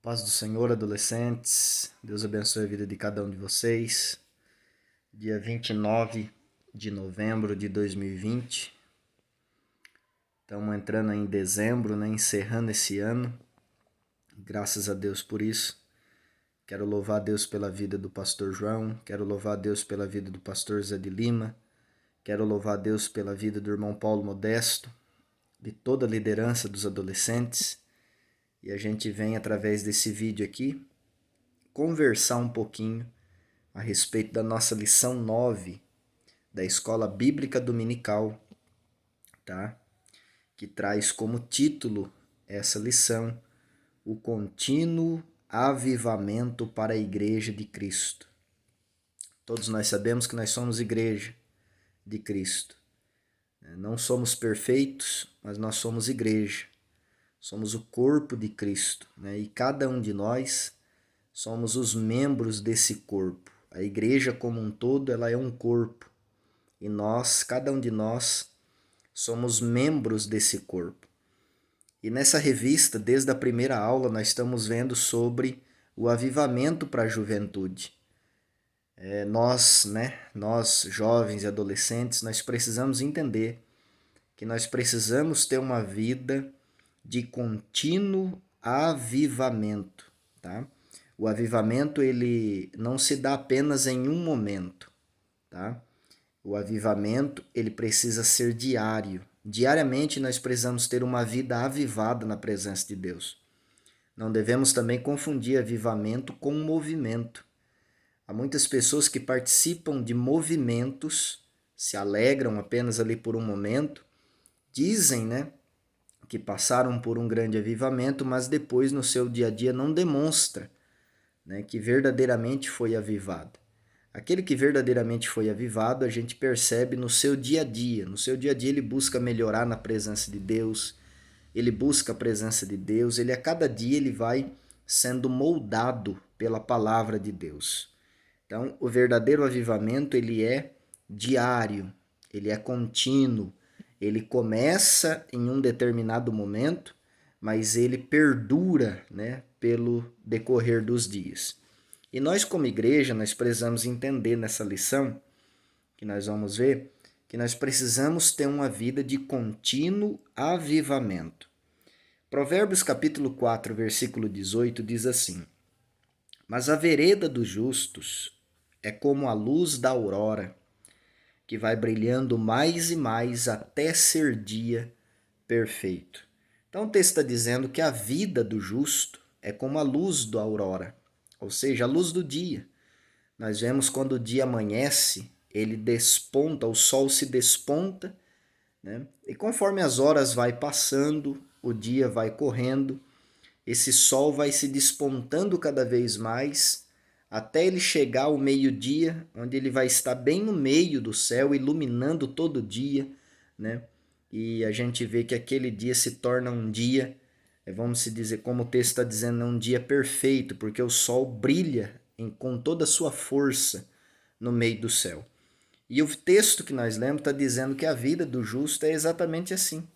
Paz do Senhor, adolescentes. Deus abençoe a vida de cada um de vocês. Dia 29 de novembro de 2020. Estamos entrando em dezembro, né? Encerrando esse ano. Graças a Deus por isso. Quero louvar a Deus pela vida do pastor João. Quero louvar a Deus pela vida do pastor Zé de Lima. Quero louvar a Deus pela vida do irmão Paulo Modesto, de toda a liderança dos adolescentes. E a gente vem, através desse vídeo aqui, conversar um pouquinho a respeito da nossa lição 9 da Escola Bíblica Dominical, tá? Que traz como título essa lição: o contínuo avivamento para a Igreja de Cristo. Todos nós sabemos que nós somos Igreja de Cristo. Não somos perfeitos, mas nós somos Igreja. Somos o corpo de Cristo, né? E cada um de nós somos os membros desse corpo. A igreja como um todo, ela é um corpo. E nós, cada um de nós, somos membros desse corpo. E nessa revista, desde a primeira aula, nós estamos vendo sobre o avivamento para a juventude. Nós jovens e adolescentes, nós precisamos entender que nós precisamos ter uma vida de contínuo avivamento, tá? O avivamento, ele não se dá apenas em um momento, tá? O avivamento, ele precisa ser diário. Diariamente nós precisamos ter uma vida avivada na presença de Deus. Não devemos também confundir avivamento com movimento. Há muitas pessoas que participam de movimentos, se alegram apenas ali por um momento, dizem, né, que passaram por um grande avivamento, mas depois no seu dia a dia não demonstra, né, que verdadeiramente foi avivado. Aquele que verdadeiramente foi avivado, a gente percebe no seu dia a dia. No seu dia a dia ele busca melhorar na presença de Deus, ele busca a presença de Deus, ele a cada dia ele vai sendo moldado pela palavra de Deus. Então, o verdadeiro avivamento, ele é diário, ele é contínuo, ele começa em um determinado momento, mas ele perdura, né, pelo decorrer dos dias. E nós, como igreja, nós precisamos entender nessa lição, que nós vamos ver, que nós precisamos ter uma vida de contínuo avivamento. Provérbios capítulo 4, versículo 18 diz assim: Mas a vereda dos justos é como a luz da aurora, que vai brilhando mais e mais até ser dia perfeito. Então o texto está dizendo que a vida do justo é como a luz da aurora, ou seja, a luz do dia. Nós vemos quando o dia amanhece, ele desponta, o sol se desponta, né? E conforme as horas vai passando, o dia vai correndo, esse sol vai se despontando cada vez mais, até ele chegar ao meio-dia, onde ele vai estar bem no meio do céu, iluminando todo o dia, né? E a gente vê que aquele dia se torna um dia, vamos se dizer, como o texto está dizendo, um dia perfeito, porque o sol brilha com toda a sua força no meio do céu. E o texto que nós lemos está dizendo que a vida do justo é exatamente assim.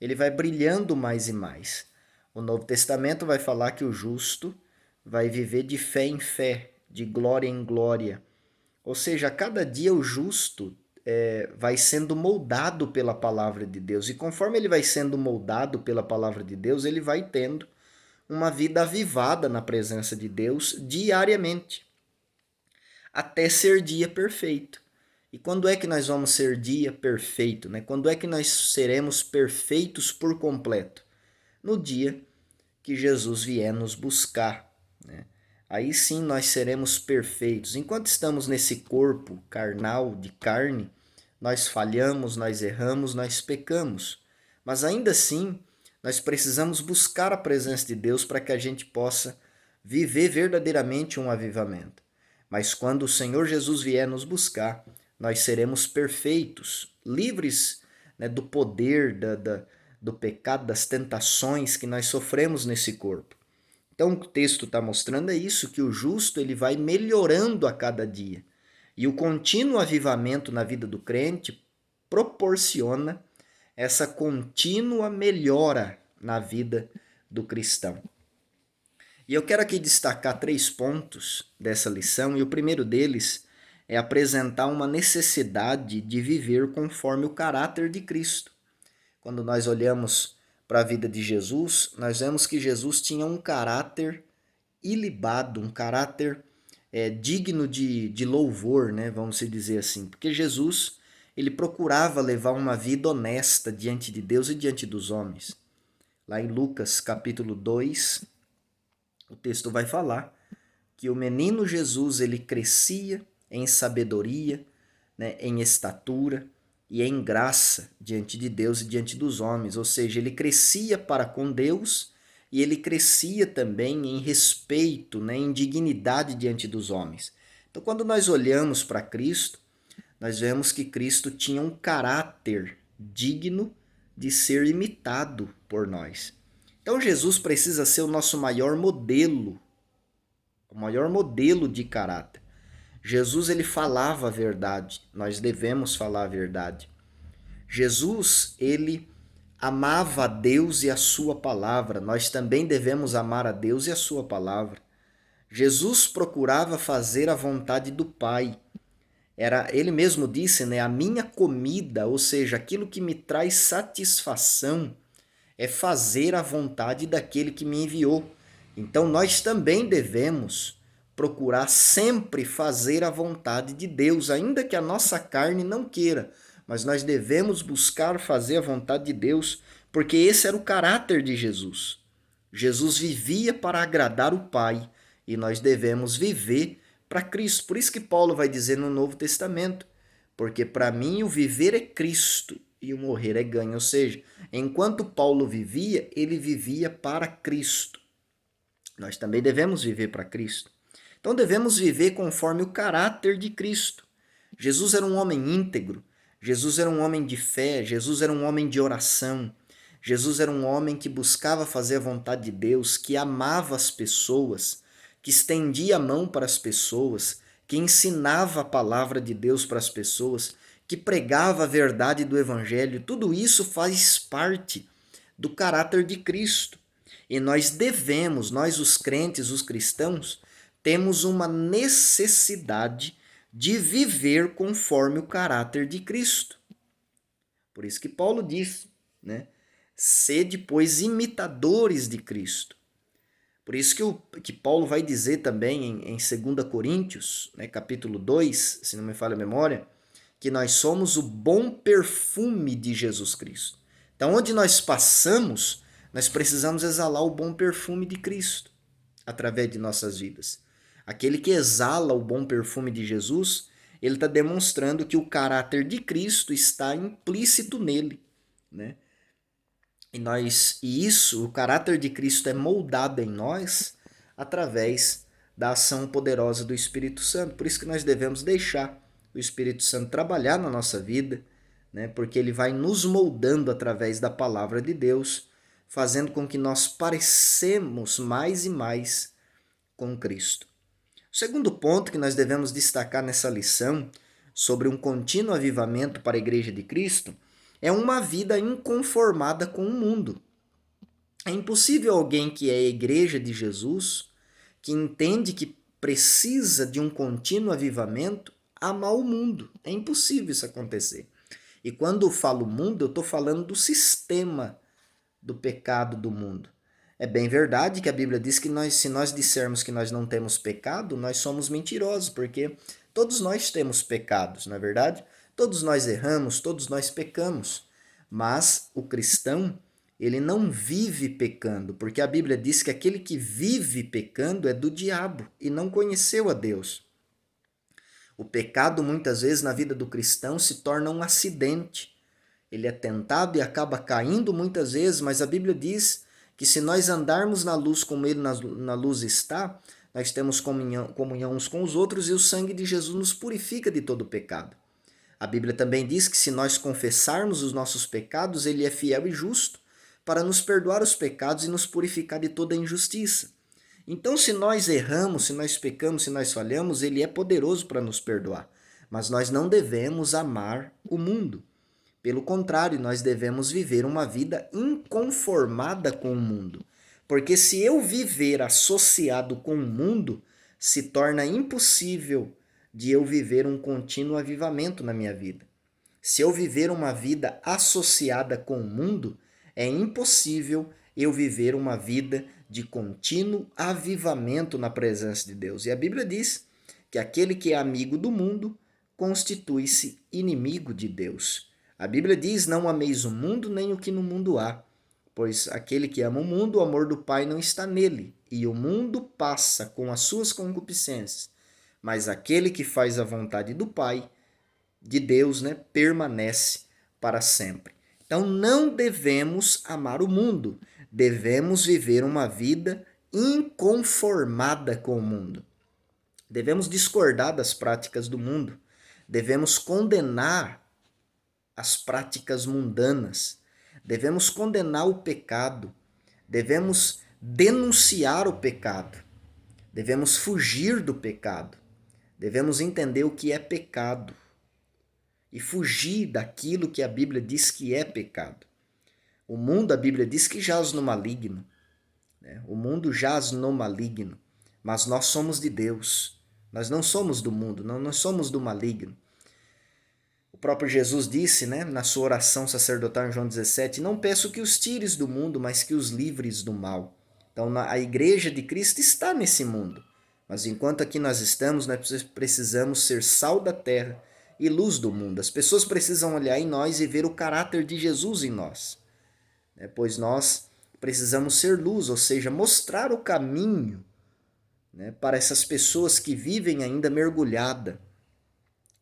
Ele vai brilhando mais e mais. O Novo Testamento vai falar que o justo vai viver de fé em fé, de glória em glória. Ou seja, a cada dia o justo vai sendo moldado pela palavra de Deus. E conforme ele vai sendo moldado pela palavra de Deus, ele vai tendo uma vida avivada na presença de Deus diariamente, até ser dia perfeito. E quando é que nós vamos ser dia perfeito, né? Quando é que nós seremos perfeitos por completo? No dia que Jesus vier nos buscar, né? Aí sim nós seremos perfeitos. Enquanto estamos nesse corpo carnal, de carne, nós falhamos, nós erramos, nós pecamos. Mas ainda assim, nós precisamos buscar a presença de Deus para que a gente possa viver verdadeiramente um avivamento. Mas quando o Senhor Jesus vier nos buscar, nós seremos perfeitos, livres, né, do poder, do pecado, das tentações que nós sofremos nesse corpo. Então o texto está mostrando é isso, que o justo ele vai melhorando a cada dia. E o contínuo avivamento na vida do crente proporciona essa contínua melhora na vida do cristão. E eu quero aqui destacar 3 pontos dessa lição, e o primeiro deles é apresentar uma necessidade de viver conforme o caráter de Cristo. Quando nós olhamos para a vida de Jesus, nós vemos que Jesus tinha um caráter ilibado, um caráter digno de louvor, né? Vamos dizer assim. Porque Jesus, ele procurava levar uma vida honesta diante de Deus e diante dos homens. Lá em Lucas capítulo 2, o texto vai falar que o menino Jesus, ele crescia em sabedoria, né, em estatura e em graça diante de Deus e diante dos homens. Ou seja, ele crescia para com Deus e ele crescia também em respeito, né, em dignidade diante dos homens. Então, quando nós olhamos para Cristo, nós vemos que Cristo tinha um caráter digno de ser imitado por nós. Então, Jesus precisa ser o nosso maior modelo, o maior modelo de caráter. Jesus, ele falava a verdade, nós devemos falar a verdade. Jesus, ele amava a Deus e a sua palavra, nós também devemos amar a Deus e a sua palavra. Jesus procurava fazer a vontade do Pai. Ele mesmo disse, né, a minha comida, ou seja, aquilo que me traz satisfação, é fazer a vontade daquele que me enviou. Então nós também devemos procurar sempre fazer a vontade de Deus, ainda que a nossa carne não queira, mas nós devemos buscar fazer a vontade de Deus, porque esse era o caráter de Jesus. Jesus vivia para agradar o Pai e nós devemos viver para Cristo. Por isso que Paulo vai dizer no Novo Testamento, porque para mim o viver é Cristo e o morrer é ganho. Ou seja, enquanto Paulo vivia, ele vivia para Cristo. Nós também devemos viver para Cristo. Então devemos viver conforme o caráter de Cristo. Jesus era um homem íntegro, Jesus era um homem de fé, Jesus era um homem de oração, Jesus era um homem que buscava fazer a vontade de Deus, que amava as pessoas, que estendia a mão para as pessoas, que ensinava a palavra de Deus para as pessoas, que pregava a verdade do Evangelho. Tudo isso faz parte do caráter de Cristo. E nós devemos, nós os crentes, os cristãos, temos uma necessidade de viver conforme o caráter de Cristo. Por isso que Paulo diz, né? Sede, pois, imitadores de Cristo. Por isso que Paulo vai dizer também em 2 Coríntios, né, capítulo 2, se não me falha a memória, que nós somos o bom perfume de Jesus Cristo. Então, onde nós passamos, nós precisamos exalar o bom perfume de Cristo através de nossas vidas. Aquele que exala o bom perfume de Jesus, ele está demonstrando que o caráter de Cristo está implícito nele, né? E isso, o caráter de Cristo é moldado em nós através da ação poderosa do Espírito Santo. Por isso que nós devemos deixar o Espírito Santo trabalhar na nossa vida, né? Porque ele vai nos moldando através da palavra de Deus, fazendo com que nós parecemos mais e mais com Cristo. O segundo ponto que nós devemos destacar nessa lição sobre um contínuo avivamento para a Igreja de Cristo é uma vida inconformada com o mundo. É impossível alguém que é a Igreja de Jesus, que entende que precisa de um contínuo avivamento, amar o mundo. É impossível isso acontecer. E quando eu falo mundo, eu estou falando do sistema do pecado do mundo. É bem verdade que a Bíblia diz que se nós dissermos que nós não temos pecado, nós somos mentirosos, porque todos nós temos pecados, não é verdade? Todos nós erramos, todos nós pecamos. Mas o cristão, ele não vive pecando, porque a Bíblia diz que aquele que vive pecando é do diabo e não conheceu a Deus. O pecado, muitas vezes, na vida do cristão se torna um acidente. Ele é tentado e acaba caindo muitas vezes, mas a Bíblia diz que se nós andarmos na luz como ele na luz está, nós temos comunhão uns com os outros e o sangue de Jesus nos purifica de todo pecado. A Bíblia também diz que se nós confessarmos os nossos pecados, ele é fiel e justo para nos perdoar os pecados e nos purificar de toda injustiça. Então, se nós erramos, se nós pecamos, se nós falhamos, ele é poderoso para nos perdoar. Mas nós não devemos amar o mundo. Pelo contrário, nós devemos viver uma vida inconformada com o mundo. Porque se eu viver associado com o mundo, se torna impossível de eu viver um contínuo avivamento na minha vida. Se eu viver uma vida associada com o mundo, é impossível eu viver uma vida de contínuo avivamento na presença de Deus. E a Bíblia diz que aquele que é amigo do mundo constitui-se inimigo de Deus. A Bíblia diz: não ameis o mundo nem o que no mundo há, pois aquele que ama o mundo, o amor do Pai não está nele, e o mundo passa com as suas concupiscências, mas aquele que faz a vontade do Pai, de Deus, né, permanece para sempre. Então não devemos amar o mundo, devemos viver uma vida inconformada com o mundo. Devemos discordar das práticas do mundo, devemos condenar as práticas mundanas, devemos condenar o pecado, devemos denunciar o pecado, devemos fugir do pecado, devemos entender o que é pecado e fugir daquilo que a Bíblia diz que é pecado. O mundo, a Bíblia diz que jaz no maligno, né? O mundo jaz no maligno, mas nós somos de Deus. Nós não somos do mundo, não, nós somos do maligno. O próprio Jesus disse, né, na sua oração sacerdotal em João 17, não peço que os tires do mundo, mas que os livres do mal. Então a igreja de Cristo está nesse mundo, mas enquanto aqui nós estamos, nós precisamos ser sal da terra e luz do mundo. As pessoas precisam olhar em nós e ver o caráter de Jesus em nós, né? Pois nós precisamos ser luz, ou seja, mostrar o caminho, né, para essas pessoas que vivem ainda mergulhada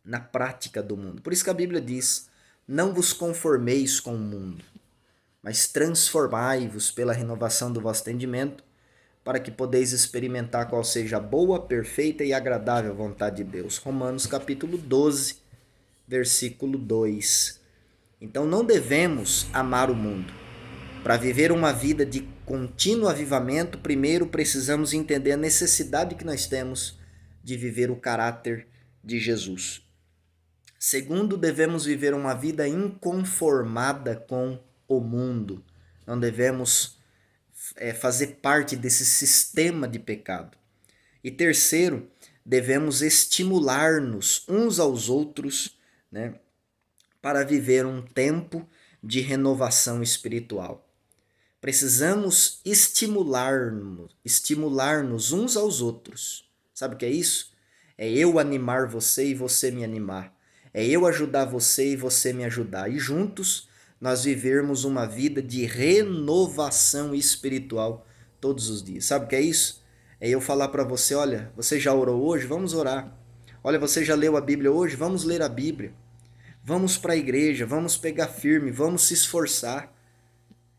na prática do mundo. Por isso que a Bíblia diz: não vos conformeis com o mundo, mas transformai-vos pela renovação do vosso entendimento, para que podeis experimentar qual seja a boa, perfeita e agradável vontade de Deus. Romanos capítulo 12, versículo 2. Então não devemos amar o mundo. Para viver uma vida de contínuo avivamento, primeiro precisamos entender a necessidade que nós temos de viver o caráter de Jesus. Segundo, devemos viver uma vida inconformada com o mundo. Não devemos fazer parte desse sistema de pecado. E terceiro, devemos estimular-nos uns aos outros, né, para viver um tempo de renovação espiritual. Precisamos estimular-nos uns aos outros. Sabe o que é isso? É eu animar você e você me animar. É eu ajudar você e você me ajudar. E juntos nós vivermos uma vida de renovação espiritual todos os dias. Sabe o que é isso? É eu falar para você: olha, você já orou hoje? Vamos orar. Olha, você já leu a Bíblia hoje? Vamos ler a Bíblia. Vamos para a igreja, vamos pegar firme, vamos se esforçar.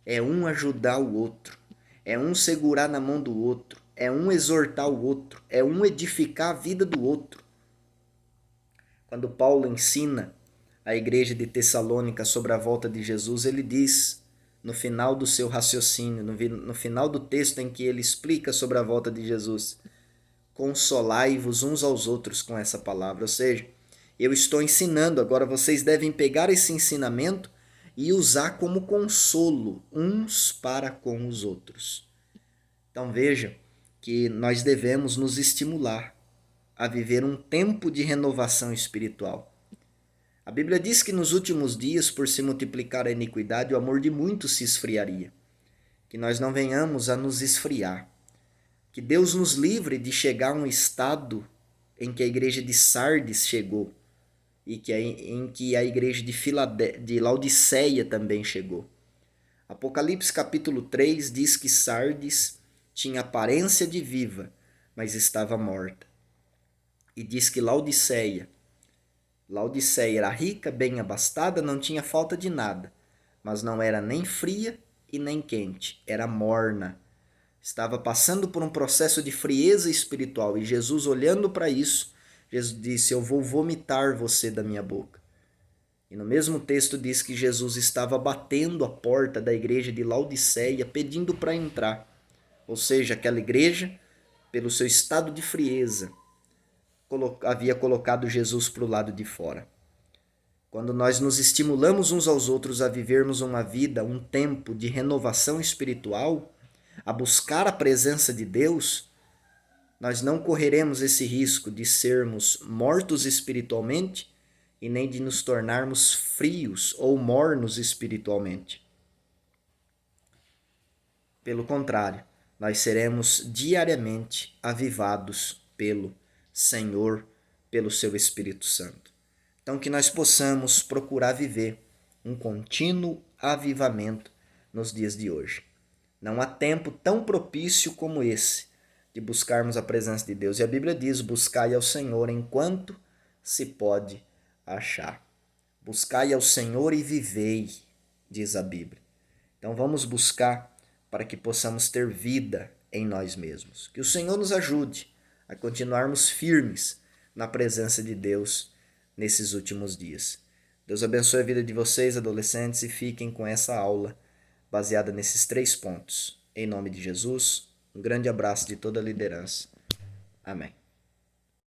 É um ajudar o outro, é um segurar na mão do outro, é um exortar o outro, é um edificar a vida do outro. Quando Paulo ensina a igreja de Tessalônica sobre a volta de Jesus, ele diz, no final do seu raciocínio, no final do texto em que ele explica sobre a volta de Jesus: consolai-vos uns aos outros com essa palavra. Ou seja, eu estou ensinando, agora vocês devem pegar esse ensinamento e usar como consolo uns para com os outros. Então veja que nós devemos nos estimular a viver um tempo de renovação espiritual. A Bíblia diz que nos últimos dias, por se multiplicar a iniquidade, o amor de muitos se esfriaria. Que nós não venhamos a nos esfriar. Que Deus nos livre de chegar a um estado em que a igreja de Sardes chegou e em que a igreja de Laodiceia também chegou. Apocalipse capítulo 3 diz que Sardes tinha aparência de viva, mas estava morta. E diz que Laodiceia era rica, bem abastada, não tinha falta de nada, mas não era nem fria e nem quente, era morna. Estava passando por um processo de frieza espiritual e Jesus, olhando para isso, Jesus disse: eu vou vomitar você da minha boca. E no mesmo texto diz que Jesus estava batendo a porta da igreja de Laodiceia, pedindo para entrar. Ou seja, aquela igreja, pelo seu estado de frieza, havia colocado Jesus para o lado de fora. Quando nós nos estimulamos uns aos outros a vivermos uma vida, um tempo de renovação espiritual, a buscar a presença de Deus, nós não correremos esse risco de sermos mortos espiritualmente e nem de nos tornarmos frios ou mornos espiritualmente. Pelo contrário, nós seremos diariamente avivados pelo Senhor, pelo seu Espírito Santo. Então, que nós possamos procurar viver um contínuo avivamento nos dias de hoje. Não há tempo tão propício como esse de buscarmos a presença de Deus. E a Bíblia diz: buscai ao Senhor enquanto se pode achar. Buscai ao Senhor e vivei, diz a Bíblia. Então vamos buscar para que possamos ter vida em nós mesmos. Que o Senhor nos ajude a continuarmos firmes na presença de Deus nesses últimos dias. Deus abençoe a vida de vocês, adolescentes, e fiquem com essa aula baseada nesses 3 pontos. Em nome de Jesus, um grande abraço de toda a liderança. Amém.